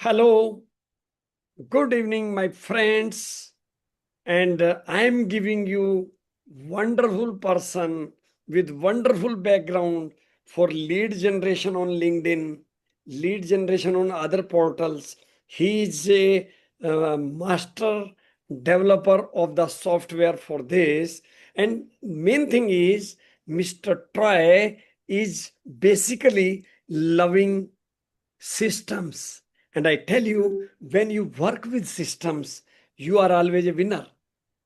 Hello, good evening, my friends. And I am giving you wonderful person with wonderful background for lead generation on LinkedIn, lead generation on other portals. He is a master developer of the software for this. And main thing is, Mr. Troy is basically loving systems. And I tell you, when you work with systems, you are always a winner.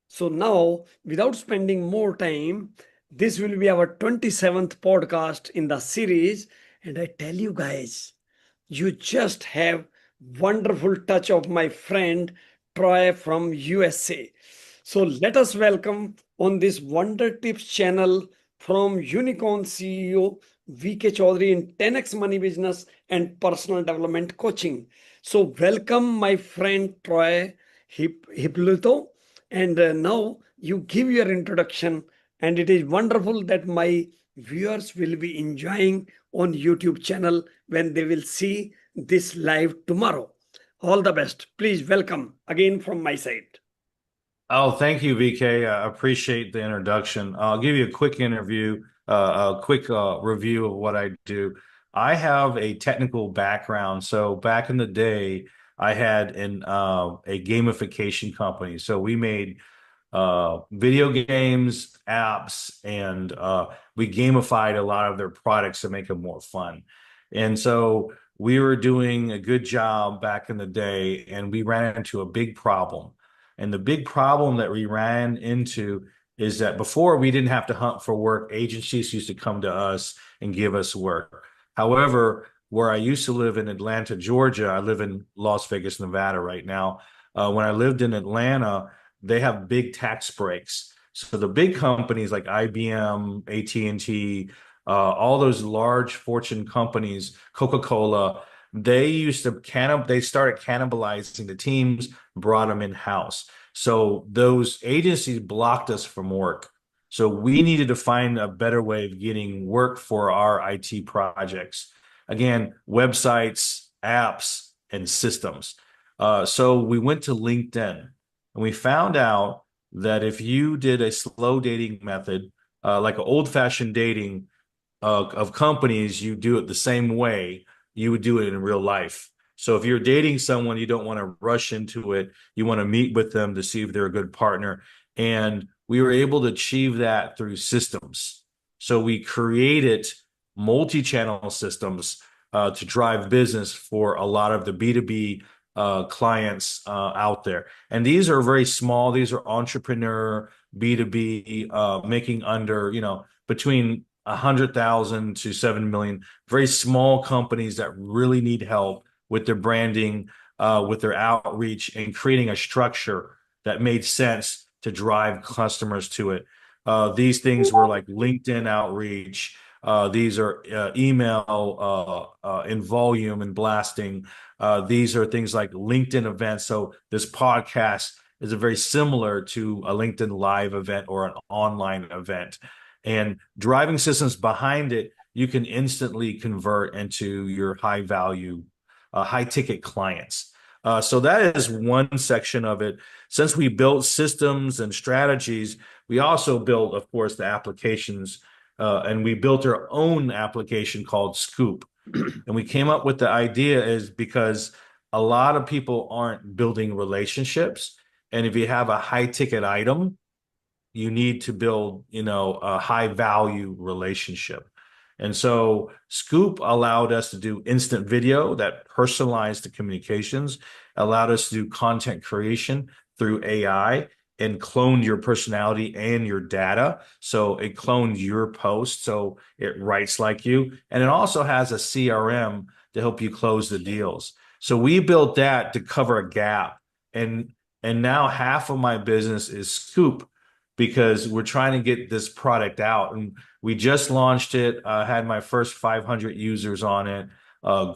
So now, without spending more time, this will be our 27th podcast in the series. And I tell you guys, you just have wonderful touch of my friend Troy from USA. So let us welcome on this Wonder Tips channel from Unicorn CEO VK Chaudhry in 10x Money Business and Personal Development Coaching. So welcome my friend Troy Hipluto. And now you give your introduction, and it is wonderful that my viewers will be enjoying on YouTube channel when they will see this live tomorrow. All the best. Please welcome again from my side. Oh, thank you, VK. I appreciate the introduction. I'll give you a quick review of what I do. I have a technical background. So back in the day, I had a gamification company. So we made video games, apps, and we gamified a lot of their products to make them more fun. And so we were doing a good job back in the day, and we ran into a big problem. And the big problem that we ran into is that before we didn't have to hunt for work, agencies used to come to us and give us work. However, where I used to live in Atlanta, Georgia, I live in Las Vegas, Nevada right now. When I lived in Atlanta, they have big tax breaks. So the big companies like IBM, AT&T, all those large fortune companies, Coca-Cola, they started cannibalizing the teams, brought them in-house. So those agencies blocked us from work. So we needed to find a better way of getting work for our IT projects. Again, websites, apps, and systems. So we went to LinkedIn. And we found out that if you did a slow dating method, like an old-fashioned dating of companies, you do it the same way you would do it in real life. So if you're dating someone, you don't want to rush into it. You want to meet with them to see if they're a good partner. And we were able to achieve that through systems. So we created multi-channel systems to drive business for a lot of the B2B clients out there. And these are very small. These are entrepreneur B2B making under, between 100,000 to 7 million, very small companies that really need help with their branding, with their outreach, and creating a structure that made sense to drive customers to it. These things were like LinkedIn outreach. These are email in volume and blasting. These are things like LinkedIn events. So this podcast is a very similar to a LinkedIn live event or an online event. And driving systems behind it, you can instantly convert into your high value, high ticket clients. So that is one section of it. Since we built systems and strategies, we also built, of course, the applications, and we built our own application called Scoop. And we came up with the idea is because a lot of people aren't building relationships. And if you have a high ticket item, you need to build, a high value relationship. And so Scoop allowed us to do instant video that personalized the communications, allowed us to do content creation through AI and cloned your personality and your data. So it cloned your post, so it writes like you. And it also has a CRM to help you close the deals. So we built that to cover a gap. And now half of my business is Scoop because we're trying to get this product out. And we just launched it, had my first 500 users on it,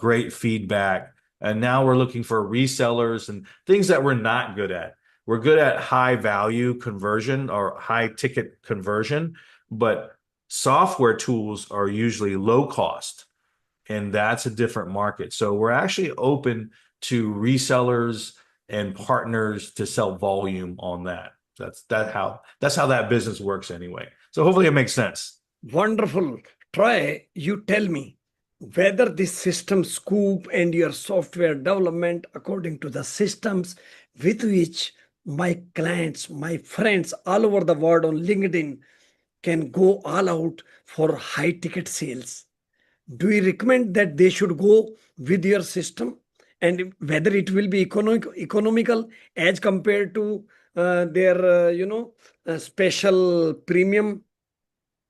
great feedback. And now we're looking for resellers and things that we're not good at. We're good at high value conversion or high ticket conversion, but software tools are usually low cost, and that's a different market. So we're actually open to resellers and partners to sell volume on that. That's how that business works anyway. So hopefully it makes sense. Wonderful. Troy, you tell me whether this system scoop and your software development according to the systems with which my clients, my friends all over the world on LinkedIn can go all out for high ticket sales. Do you recommend that they should go with your system and whether it will be economical as compared to their special premium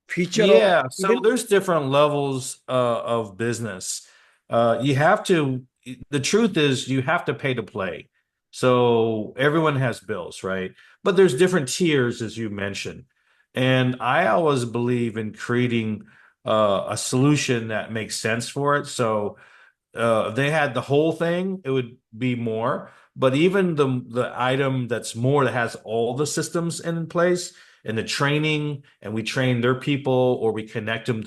feature of Yeah, so LinkedIn? there's different levels of business. You have to, the truth is, you have to pay to play. So everyone has bills, right? But there's different tiers, as you mentioned. And I always believe in creating a solution that makes sense for it. So if they had the whole thing, it would be more. But even the item that's more that has all the systems in place and the training, and we train their people, or we connect them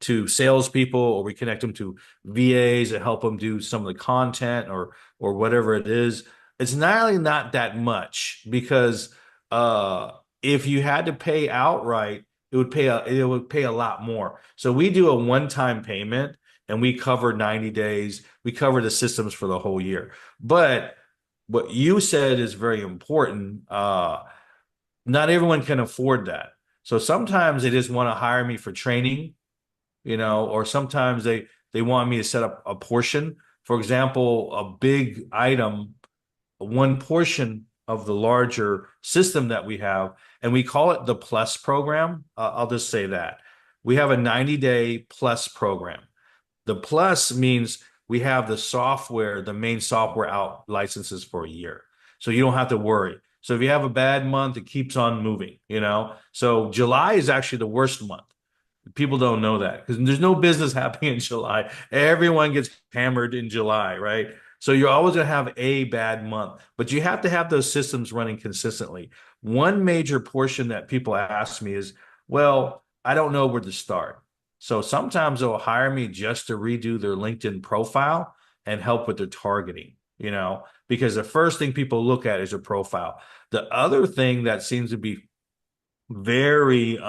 to salespeople, or we connect them to VAs that help them do some of the content or whatever it is. It's not really not that much because if you had to pay outright, it would pay a lot more. So we do a one-time payment and we cover 90 days. We cover the systems for the whole year. But what you said is very important. Not everyone can afford that. So sometimes they just want to hire me for training, or sometimes they want me to set up a portion. For example, a big item, one portion of the larger system that we have, and we call it the Plus program. I'll just say that. We have a 90-day Plus program. The plus means we have the software, the main software out licenses for a year. So you don't have to worry. So if you have a bad month, it keeps on moving. So July is actually the worst month. People don't know that because there's no business happening in July. Everyone gets hammered in July, right? So you're always going to have a bad month, but you have to have those systems running consistently. One major portion that people ask me is, well, I don't know where to start. So sometimes they'll hire me just to redo their LinkedIn profile and help with their targeting, because the first thing people look at is your profile. The other thing that seems to be very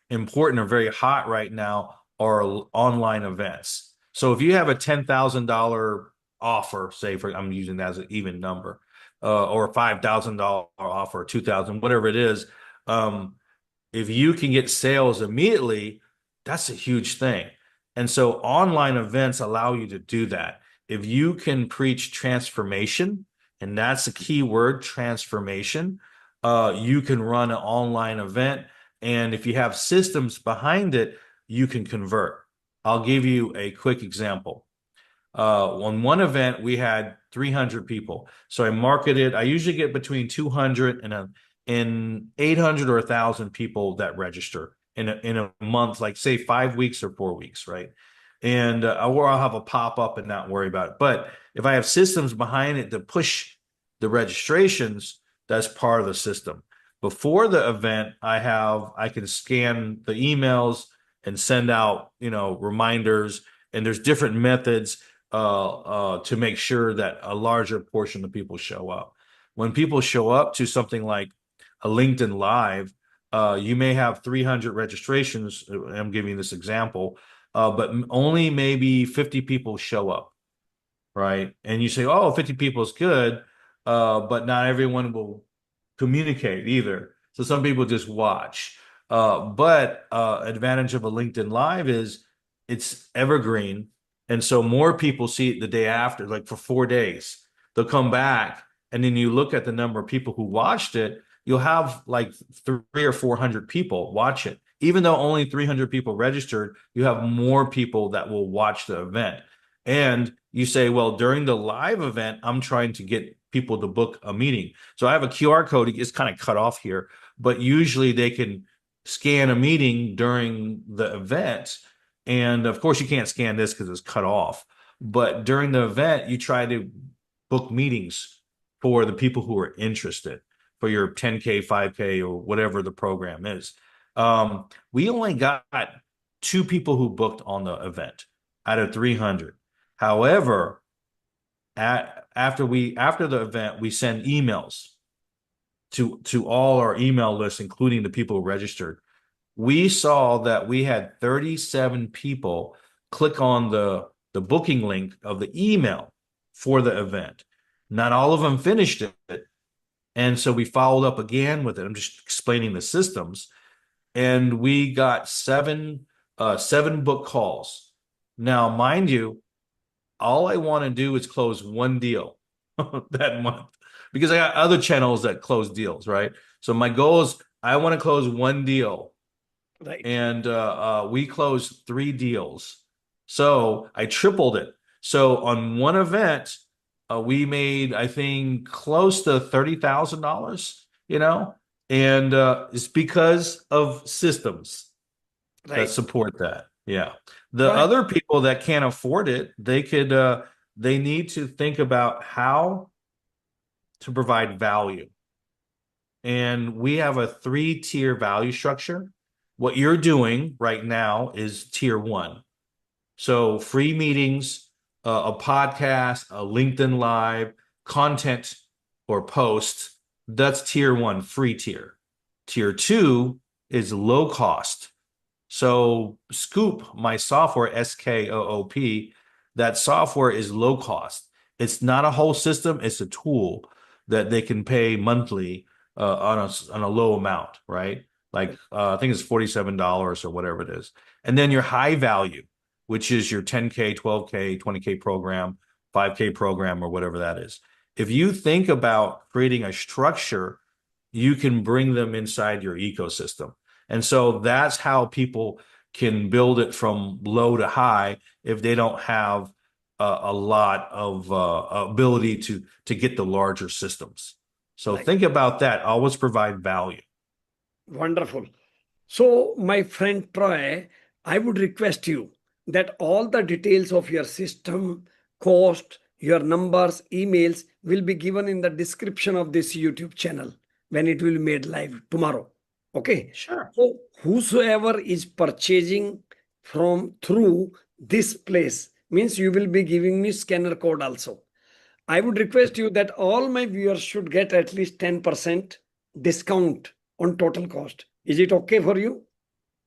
important or very hot right now are online events. So if you have a $10,000 offer, say for I'm using that as an even number, or a $5,000 offer, 2,000, whatever it is, um, if you can get sales immediately, that's a huge thing. And so online events allow you to do that. If you can preach transformation, and that's the key word, transformation, you can run an online event. And if you have systems behind it, you can convert. I'll give you a quick example. On one event, we had 300 people. So I marketed, I usually get between 200 and 800 or 1,000 people that register in a month, like say 5 weeks or 4 weeks, right? And or I'll have a pop up and not worry about it. But if I have systems behind it to push the registrations, that's part of the system. Before the event, I can scan the emails and send out, reminders, and there's different methods to make sure that a larger portion of people show up. When people show up to something like a LinkedIn Live, you may have 300 registrations. I'm giving this example, but only maybe 50 people show up, right? And you say, oh, 50 people is good, but not everyone will communicate either. So some people just watch. But advantage of a LinkedIn Live is it's evergreen. And so more people see it the day after, like for 4 days. They'll come back, and then you look at the number of people who watched it, you'll have like 300 or 400 people watch it. Even though only 300 people registered, you have more people that will watch the event. And you say, well, during the live event, I'm trying to get people to book a meeting. So I have a QR code. It's kind of cut off here, but usually they can scan a meeting during the event. And of course, you can't scan this because it's cut off. But during the event, you try to book meetings for the people who are interested for your 10K, 5K, or whatever the program is. We only got 2 people who booked on the event out of 300. However, after the event, we send emails to all our email lists, including the people who registered. We saw that we had 37 people click on the booking link of the email for the event. Not all of them finished it. And so we followed up again with it. I'm just explaining the systems. And we got seven book calls. Now, mind you, all I want to do is close one deal that month because I got other channels that close deals, right? So my goal is I want to close one deal, Right. and we closed three deals. So I tripled it. So on one event, we made, I think, close to $30,000, and it's because of systems that Right. support that. Yeah. The Try. other people that can't afford it, they need to think about how to provide value. And we have a three-tier value structure. What you're doing right now is tier one. So free meetings, a podcast, a LinkedIn Live, content or post, that's tier one, free tier. Tier two is low cost. So Scoop, my software, SKOOP, that software is low cost. It's not a whole system, it's a tool that they can pay monthly on a low amount, right? Like I think it's $47 or whatever it is. And then your high value, which is your 10K, 12K, 20K program, 5K program, or whatever that is. If you think about creating a structure, you can bring them inside your ecosystem. And so that's how people can build it from low to high if they don't have a lot of ability to get the larger systems. So Right. think about that. Always provide value. Wonderful. So, my friend Troy, I would request you that all the details of your system, cost, your numbers, emails will be given in the description of this YouTube channel when it will be made live tomorrow. Okay. Sure. So, whosoever is purchasing from through this place means you will be giving me scanner code also. I would request you that all my viewers should get at least 10% discount on total cost. Is it okay for you?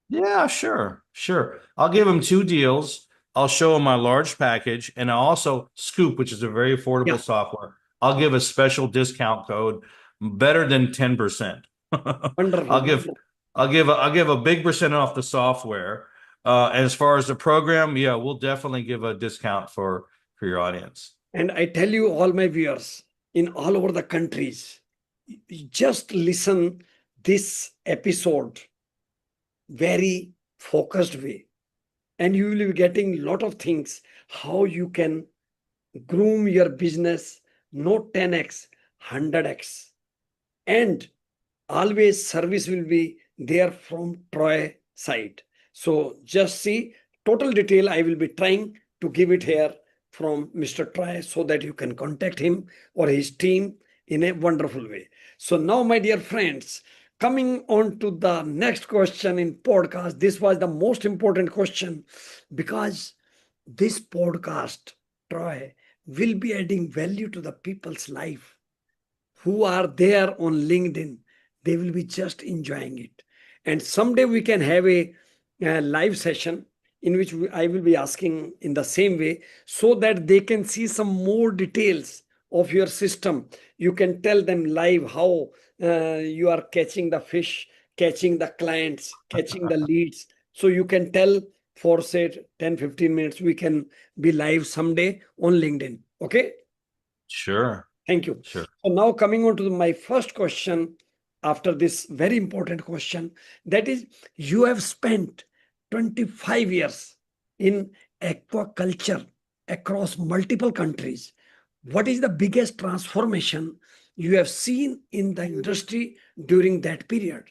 Yeah, sure, sure. I'll give them two deals. I'll show them my large package, and I'll also Scoop, which is a very Yeah, affordable software. I'll give a special discount code better than 10%. wonderful, I'll give wonderful. I'll give a big percent off the software. As far as the program, yeah, we'll definitely give a discount for your audience. And I tell you, all my viewers in all over the countries, just listen this episode very focused way, and you will be getting lot of things how you can groom your business, not 10x, 100x, and always service will be there from Troy side. So just see total detail. I will be trying to give it here from Mr. Troy so that you can contact him or his team in a wonderful way. So now, my dear friends, coming on to the next question in podcast. This was the most important question because this podcast, Troy, will be adding value to the people's life who are there on LinkedIn. They will be just enjoying it. And someday we can have a live session in which I will be asking in the same way so that they can see some more details of your system. You can tell them live how you are catching the fish, catching the clients, catching the leads. So you can tell for say 10-15 minutes, we can be live someday on LinkedIn. Okay. Sure, Thank you. sure. So now coming on to my first question after this very important question, that is, you have spent 25 years in aquaculture across multiple countries. What is the biggest transformation you have seen in the industry during that period?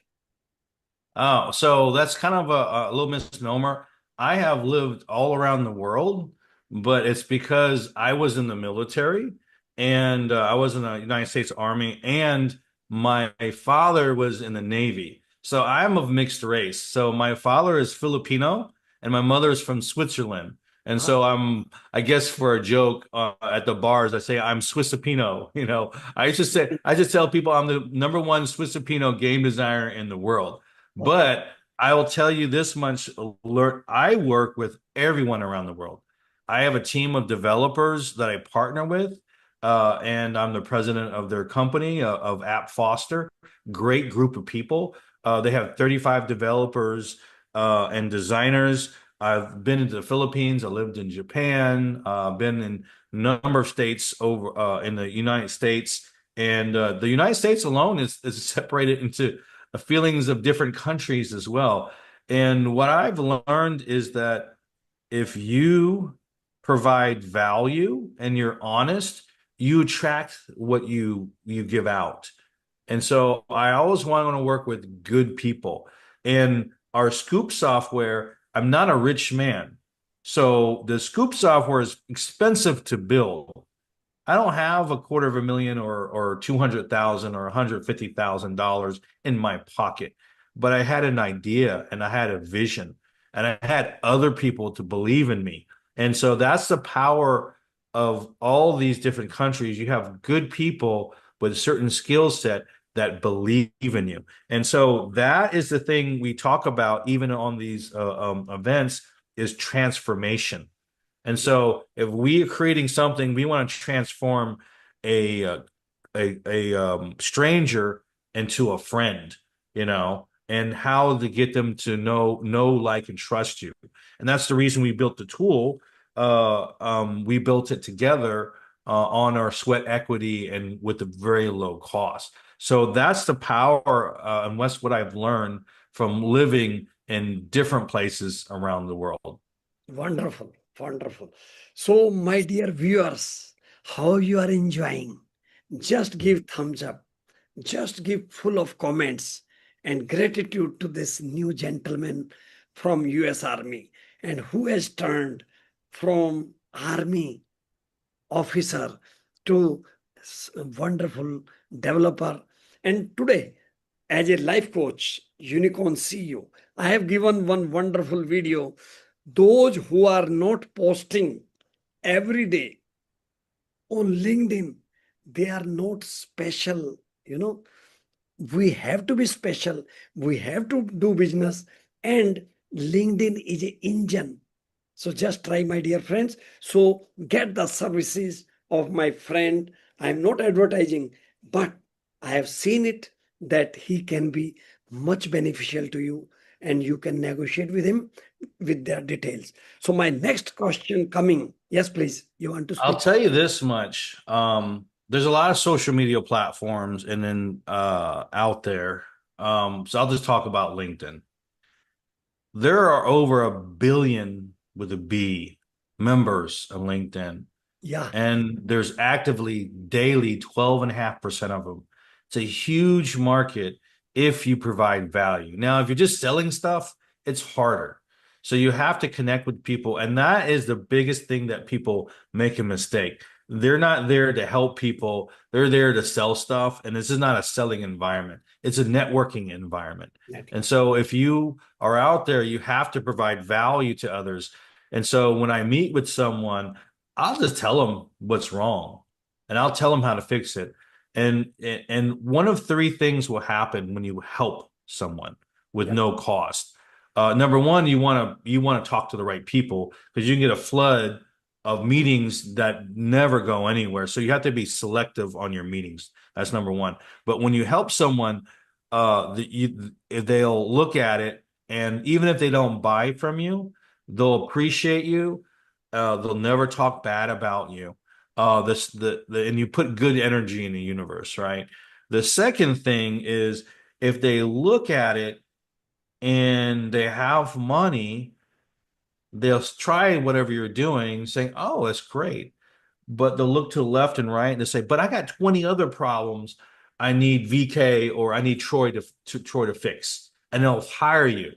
Oh, so that's kind of a little misnomer. I have lived all around the world, but it's because I was in the military and I was in the United States Army, and my father was in the Navy. So I'm of mixed race. So my father is Filipino and my mother is from Switzerland. And Ah, so I guess for a joke at the bars, I say I'm Swissipino. You know, I just tell people I'm the number one Swissipino game designer in the world. okay. But I will tell you this much alert. I work with everyone around the world. I have a team of developers that I partner with, and I'm the president of their company of App Foster. Great group of people. They have 35 developers and designers. I've been into the Philippines. I lived in Japan. Been in a number of states over in the United States, and the United States alone is separated into feelings of different countries as well. And what I've learned is that if you provide value and you're honest, you attract what you give out. And so I always want to work with good people. And our Scoop software, I'm not a rich man. So the Scoop software is expensive to build. I don't have a quarter of a million or 200,000 or $150,000 in my pocket, but I had an idea and I had a vision and I had other people to believe in me. And so that's the power of all these different countries. You have good people with a certain skill set that believe in you. And so that is the thing we talk about even on these events is transformation. And so if we are creating something, we want to transform a stranger into a friend, you know, and how to get them to know, like, and trust you. And that's the reason we built the tool. We built it together on our sweat equity and with a very low cost. So that's the power, and that's what I've learned from living in different places around the world. Wonderful, wonderful. So, my dear viewers, how you are enjoying? Just give thumbs up. Just give full of comments and gratitude to this new gentleman from US Army and who has turned from army officer to wonderful developer. And today, as a life coach, unicorn CEO, I have given one wonderful video. Those who are not posting every day on LinkedIn, they are not special. You know, we have to be special. We have to do business, and LinkedIn is an engine. So just try, my dear friends. So get the services of my friend. I'm not advertising, but I have seen it that he can be much beneficial to you and you can negotiate with him with their details. So my next question coming. Yes, please. You want to I'll speak? tell you this much. There's a lot of social media platforms and then out there. So I'll just talk about LinkedIn. There are over a billion with a B members of LinkedIn, Yeah, and there's actively daily 12.5% of them. It's a huge market if you provide value. Now, if you're just selling stuff, it's harder. So you have to connect with people, and that is the biggest thing that people make a mistake. They're not there to help people. They're there to sell stuff, and this is not a selling environment. It's a networking environment. And network. so if you are out there, you have to provide value to others. And so when I meet with someone, I'll just tell them what's wrong and I'll tell them how to fix it. And one of three things will happen when you help someone with Yeah, no cost. Number one, you want to talk to the right people because you can get a flood of meetings that never go anywhere. So you have to be selective on your meetings. That's number one. But when you help someone, they'll look at it, and even if they don't buy from you, they'll appreciate you. They'll never talk bad about you. And you put good energy in the universe, right? The second thing is if they look at it and they have money, they'll try whatever you're doing, saying, "Oh, that's great." But they'll look to the left and right and they say, "But I got 20 other problems I need VK or I need Troy to fix." And they'll hire you.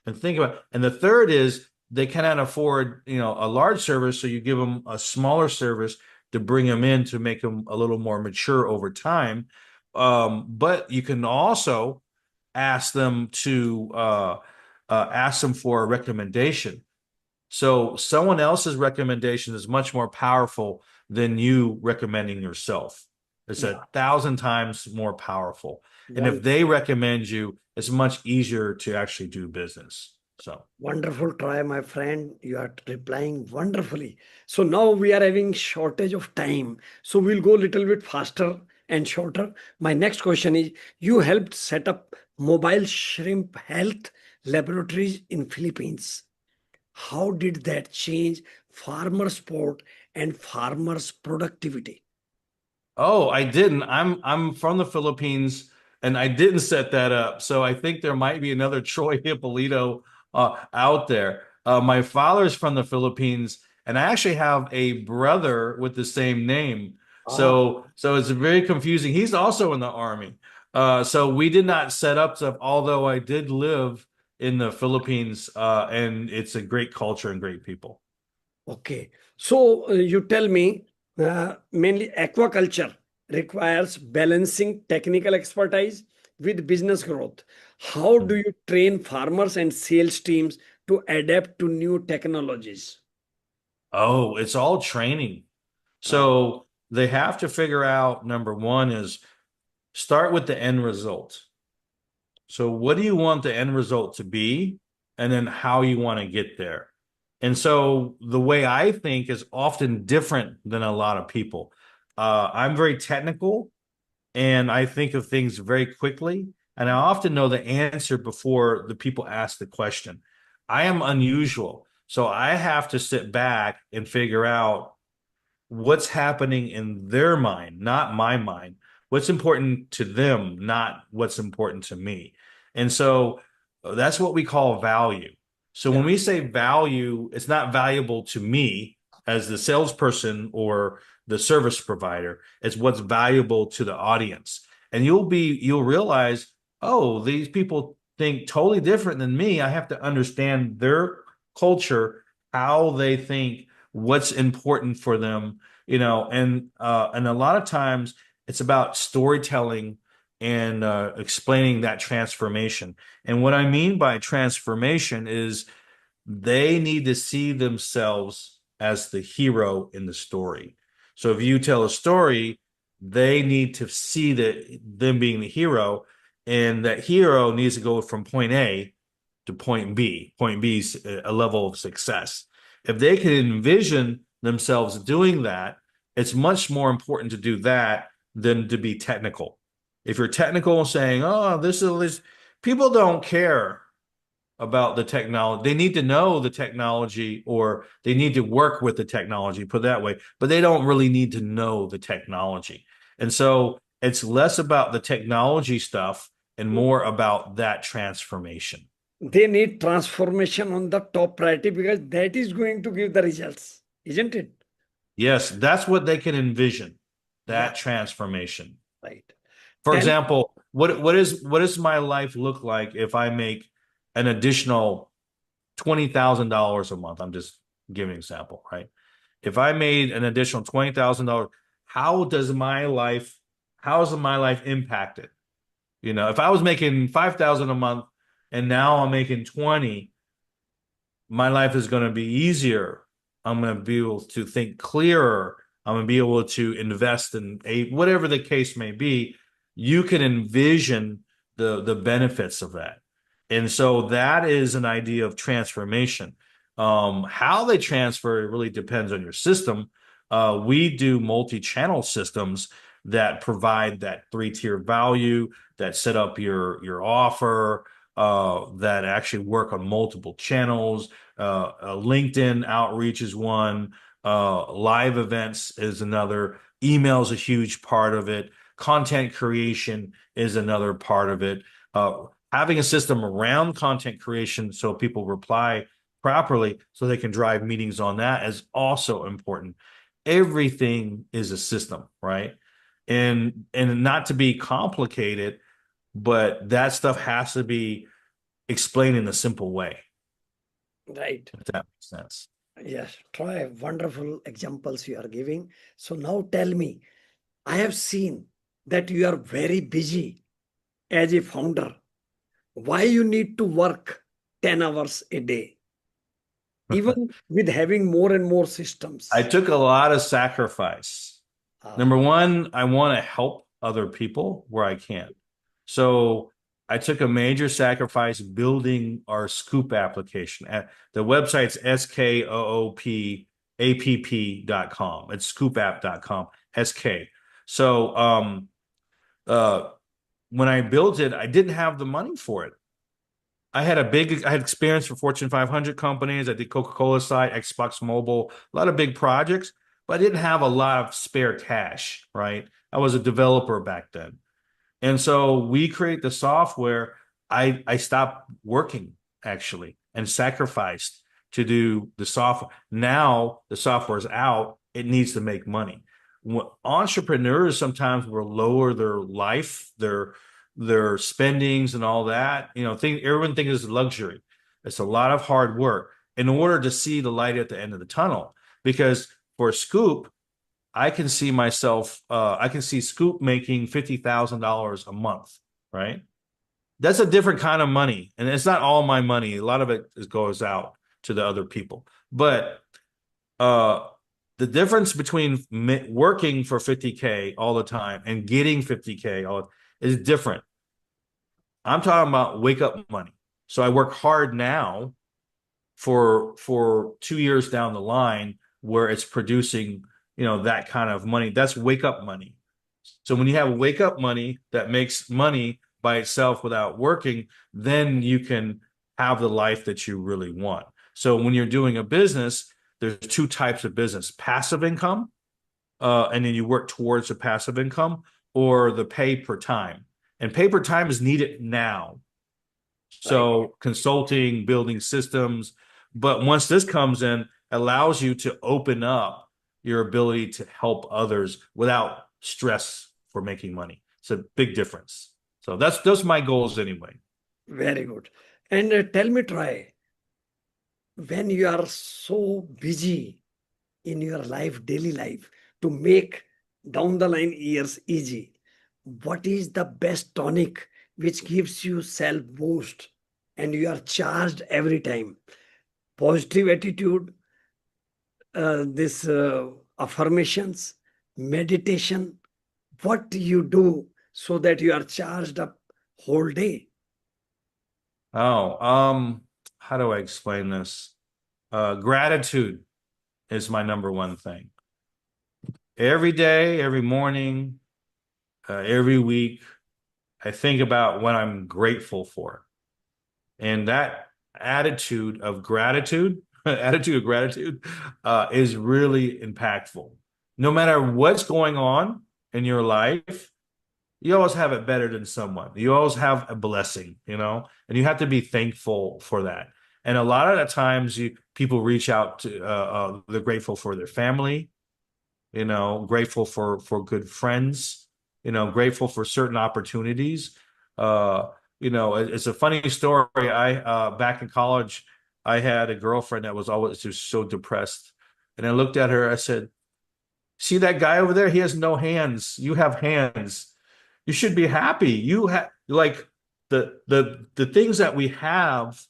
And think about it. And the third is they cannot afford, a large service, so you give them a smaller service to bring them in to make them a little more mature over time. But you can also ask them to ask them for a recommendation. So someone else's recommendation is much more powerful than you recommending yourself. It's Yeah, 1,000 times more powerful. And if one they recommend you, it's much easier to actually do business. So, wonderful try, my friend. You are replying wonderfully. So now we are having shortage of time. So we'll go a little bit faster and shorter. My next question is, you helped set up mobile shrimp health laboratories in Philippines. How did that change farmer sport and farmers productivity? oh, I didn't. I'm from the Philippines and I didn't set that up. So I think there might be another Troy Hippolito out there. My father's from the Philippines, and I actually have a brother with the same name. Ah, So it's very confusing. He's also in the army. So we did not set up stuff, although I did live in the Philippines, and it's a great culture and great people. okay. So you tell me, mainly aquaculture requires balancing technical expertise with business growth. How do you train farmers and sales teams to adapt to new technologies? Oh, it's all training. Ah, So they have to figure out number one is start with the end result. So what do you want the end result to be? And then how you want to get there. And so the way I think is often different than a lot of people. I'm very technical and I think of things very quickly. And I often know the answer before the people ask the question. I am unusual. So I have to sit back and figure out what's happening in their mind, not my mind. What's important to them, not what's important to me. And so that's what we call value. So yeah. when we say value, it's not valuable to me as the salesperson or the service provider. It's what's valuable to the audience. And you'll realize, oh, these people think totally different than me. I have to understand their culture, how they think, what's important for them, and a lot of times it's about storytelling and explaining that transformation. And what I mean by transformation is they need to see themselves as the hero in the story. So if you tell a story, they need to see that them being the hero, and that hero needs to go from point A to point B. Point B is a level of success. If they can envision themselves doing that, it's much more important to do that than to be technical. If you're technical and saying, "Oh, this is this," people don't care about the technology. They need to know the technology or they need to work with the technology, put it that way, but they don't really need to know the technology. And so it's less about the technology stuff and more about that transformation. They need transformation on the top priority because that is going to give the results, isn't it? Yes, that's what they can envision, Yeah, that transformation. right. For Tell example, what does my life look like if I make an additional $20,000 a month? I'm just giving an example, right? If I made an additional $20,000, how does my life, how is my life impacted? If I was making 5,000 a month and now I'm making 20, my life is going to be easier. I'm going to be able to think clearer. I'm going to be able to invest in a whatever the case may be. You can envision the benefits of that. And so that is an idea of transformation. How they transfer, it really depends on your system. We do multi-channel systems that provide that three-tier value, that set up your offer, that actually work on multiple channels. LinkedIn outreach is one. Live events is another. Email is a huge part of it. Content creation is another part of it. Having a system around content creation so people reply properly so they can drive meetings on that is also important. Everything is a system, right? And not to be complicated, but that stuff has to be explained in a simple way, right. if that makes sense. Yes, try wonderful examples you are giving. So now tell me, I have seen that you are very busy as a founder. Why you need to work 10 hours a day? even with having more and more I systems. took a lot of sacrifice. Number Ah, one, I want to help other people where I can. So I took a major sacrifice building our Scoop application. The website's skoopapp.com. It's scoopapp.com, SK. So uh, when I built it, I didn't have the money for it. I had experience for Fortune 500 companies. I did Coca-Cola site, Xbox Mobile, a lot of big projects, but I didn't have a lot of spare cash, right? I was a developer back then. And so we create the software. I stopped working actually and sacrificed to do the software. Now the software is out. It needs to make money. Entrepreneurs sometimes will lower their life, their spendings and all that. Everyone thinks it's luxury. It's a lot of hard work in order to see the light at the end of the tunnel. Because for Scoop, I can see Scoop making $50,000 a month, right? That's a different kind of money. And it's not all my money. A lot of it goes out to the other people. But uh, the difference between working for 50K all the time and getting 50K is different. I'm talking about wake up money. So I work hard now for 2 years down the line where it's producing, that kind of money. That's wake up money. So when you have wake up money that makes money by itself without working, then you can have the life that you really want. So when you're doing a business, there's two types of business: passive income, and then you work towards the passive income, or the pay per time. And pay per time is needed now. right. So consulting, building systems. But once this comes in, allows you to open up your ability to help others without stress for making money. It's a big difference. So that's those my goals anyway. Very good. And tell me, Try, when you are so busy in your life, daily life, to make down the line years easy, what is the best tonic which gives you self boost and you are charged every time? Positive attitude, this affirmations, meditation. What do you do so that you are charged up whole day? Oh, how do I explain this? Gratitude is my number one thing. Every day, every morning, every week, I think about what I'm grateful for. And that attitude of gratitude, is really impactful. No matter what's going on in your life, you always have it better than someone. You always have a blessing, and you have to be thankful for that. And a lot of the times, people reach out to, they're grateful for their family, grateful for good friends, grateful for certain opportunities. Uh, it's a funny story. I back in college, I had a girlfriend that was always just so depressed. And I looked at her, I said, "See that guy over there? He has no hands. You have hands. You should be happy. You have like the things that we have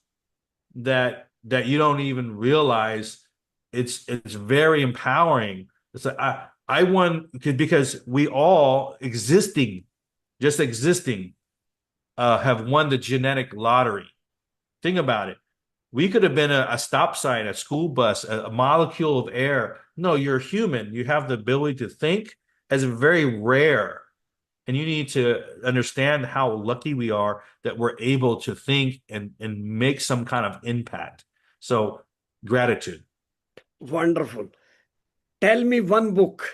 that you don't even realize. It's very empowering. It's like I want because we all existing, have won the genetic lottery. Think about it. We could have been a stop sign, a school bus, a molecule of air. No, you're human. You have the ability to think as very rare. And you need to understand how lucky we are that we're able to think and make some kind of impact. So, gratitude. Wonderful. Tell me one book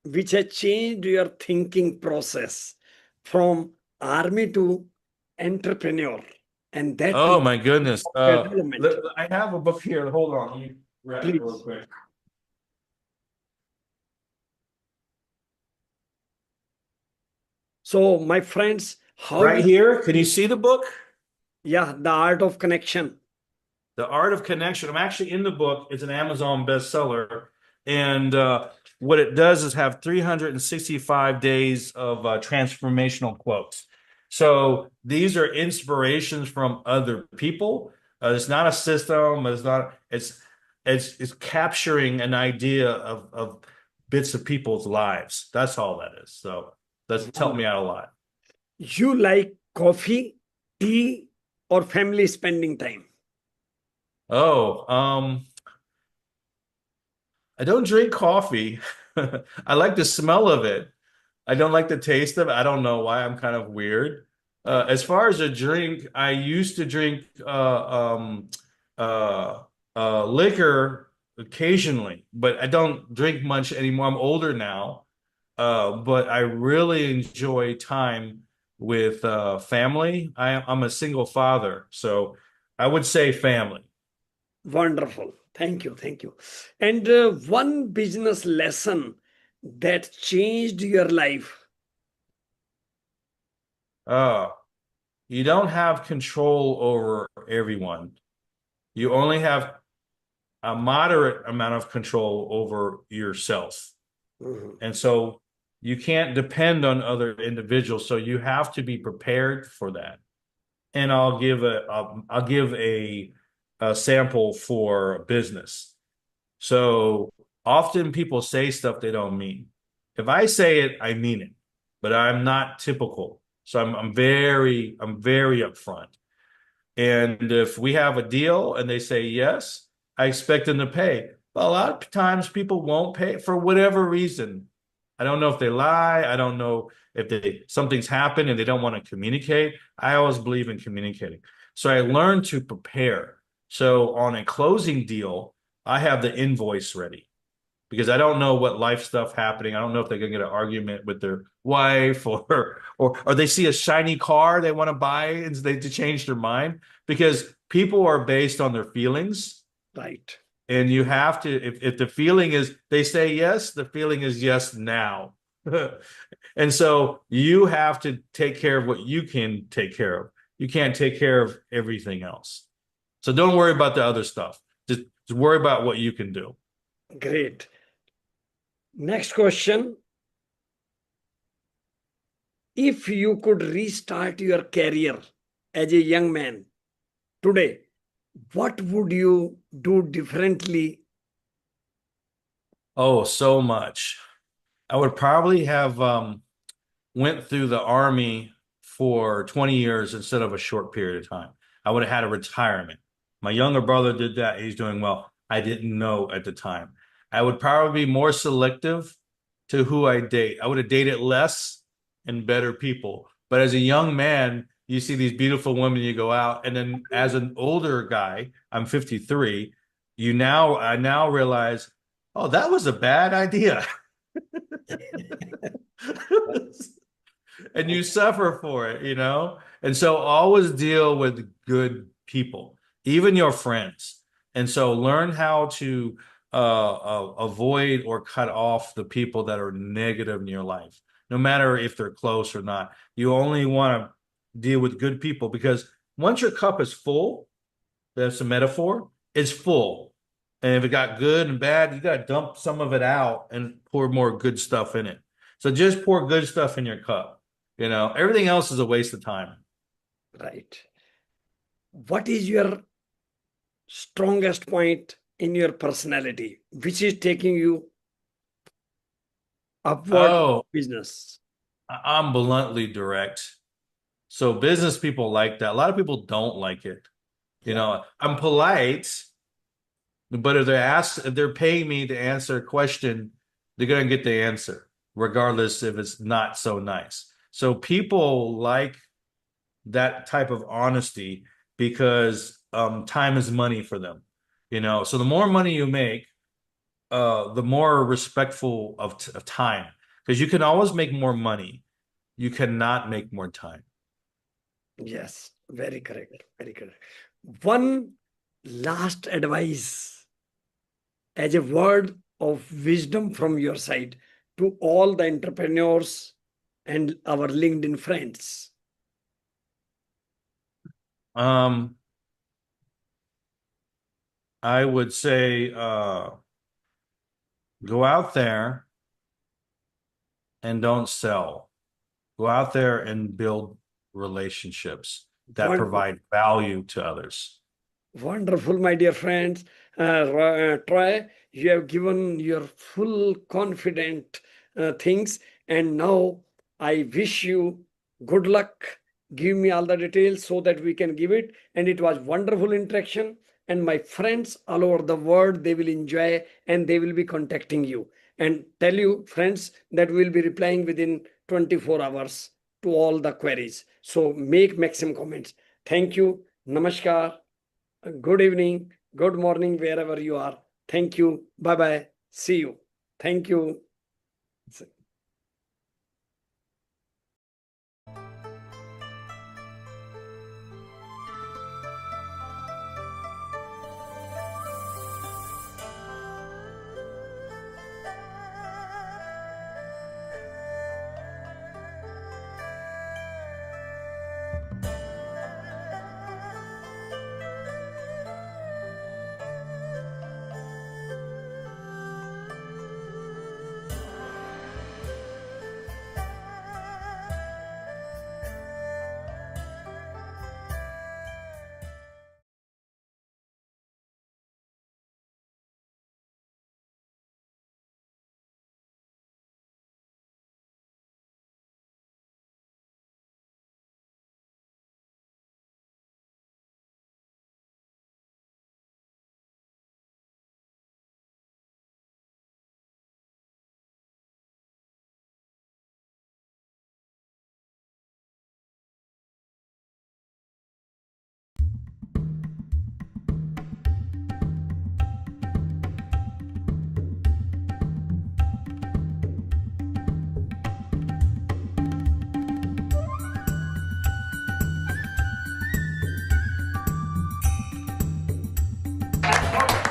which has changed your thinking process from army to entrepreneur, and that too Oh my goodness. development. I have a book here. Hold on. Let me grab it real Please. quick. So, my friends, how Right you, here. Can you see the book? yeah, the art of connection. The Art of Connection. I'm actually in the book. It's an Amazon bestseller. And what it does is have 365 days of transformational quotes. So these are inspirations from other people. It's not a system. It's not. It's it's capturing an idea of bits of people's lives. That's all that is. So that's helped me Wonderful. out a lot. You like coffee, tea, or family spending time? Oh, I don't drink coffee. I like the smell of it. I don't like the taste of it. I don't know why. I'm kind of weird. Right. As far as a drink, I used to drink uh, liquor occasionally, but I don't drink much anymore. I'm older now, but I really enjoy time with family. I'm a single father, so I would say family. Wonderful. Thank you. Thank you. And one business lesson that changed your life. Uh, you don't have control over everyone. You only have a moderate amount of control over yourself. Mhm. And so you can't depend on other individuals. So you have to be prepared for that. And I'll give a sample for business. So often people say stuff they don't mean. If I say it, I mean it, but I'm not typical. So I'm very upfront. And if we have a deal and they say yes, I expect them to pay. But a lot of times people won't pay for whatever reason. I don't know if they lie. I don't know if something's happened and they don't want to communicate. I always believe in communicating. So I learned to prepare. So on a closing deal, I have the invoice ready because I don't know what life stuff happening. I don't know if they're gonna get an argument with their wife or they see a shiny car they want to buy and they to change their mind because people are based on their feelings. Right. And you have to, if the feeling is they say yes, the feeling is yes now. And so you have to take care of what you can take care of. You can't take care of everything else. So don't worry about the other stuff. Just worry about what you can do. Great. Next question. If you could restart your career as a young man today, what would you do differently? Oh, so much. I would probably have went through the army for 20 years instead of a short period of time. I would have had a retirement. My younger brother did that. He's doing well. I didn't know at the time. I would probably be more selective to who I date. I would have dated less and better people. But as a young man, you see these beautiful women, you go out. And then as an older guy, I'm 53, I now realize, oh, that was a bad idea. And you suffer for it, you know? And so always deal with good people, even your friends. And so learn how to avoid or cut off the people that are negative in your life, no matter if they're close or not. You only want to deal with good people because once your cup is full, that's a metaphor, it's full. And if it got good and bad, you got to dump some of it out and pour more good stuff in it. So just pour good stuff in your cup. You know, everything else is a waste of time. Right. What is your strongest point in your personality, which is taking you upward Oh, business? I'm bluntly direct. So business people like that. A lot of people don't like it. You Yeah. know, I'm polite, but if they're paying me to answer a question, they're gonna get the answer, regardless if it's not so nice. So people like that type of honesty because time is money for them. You know, so the more money you make, the more respectful of time because you can always make more money. You cannot make more time. Yes. Very correct. Very correct. One last advice as a word of wisdom from your side to all the entrepreneurs and our LinkedIn friends. Um, I would say go out there and don't sell. Go out there and build relationships that Wonderful. provide value to others. Wonderful, my dear friends. Troy, you have given your full confident things, and now I wish you good luck. Give me all the details so that we can give it. And it was wonderful interaction. And my friends all over the world, they will enjoy and they will be contacting you. And tell you, friends, that we will be replying within 24 hours to all the queries. So make maximum comments. Thank you. Namaskar. Good evening, good morning, wherever you are. Thank you. Bye bye. See you. Thank you.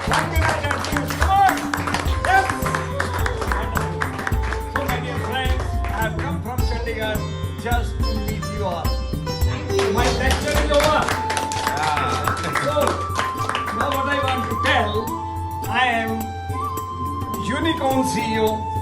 One thing I can see is Kumar. Yes. So, my dear friends, I have come from Chandigarh just to meet you all. My lecture is over. So, now what I want to tell, I am Unicorn CEO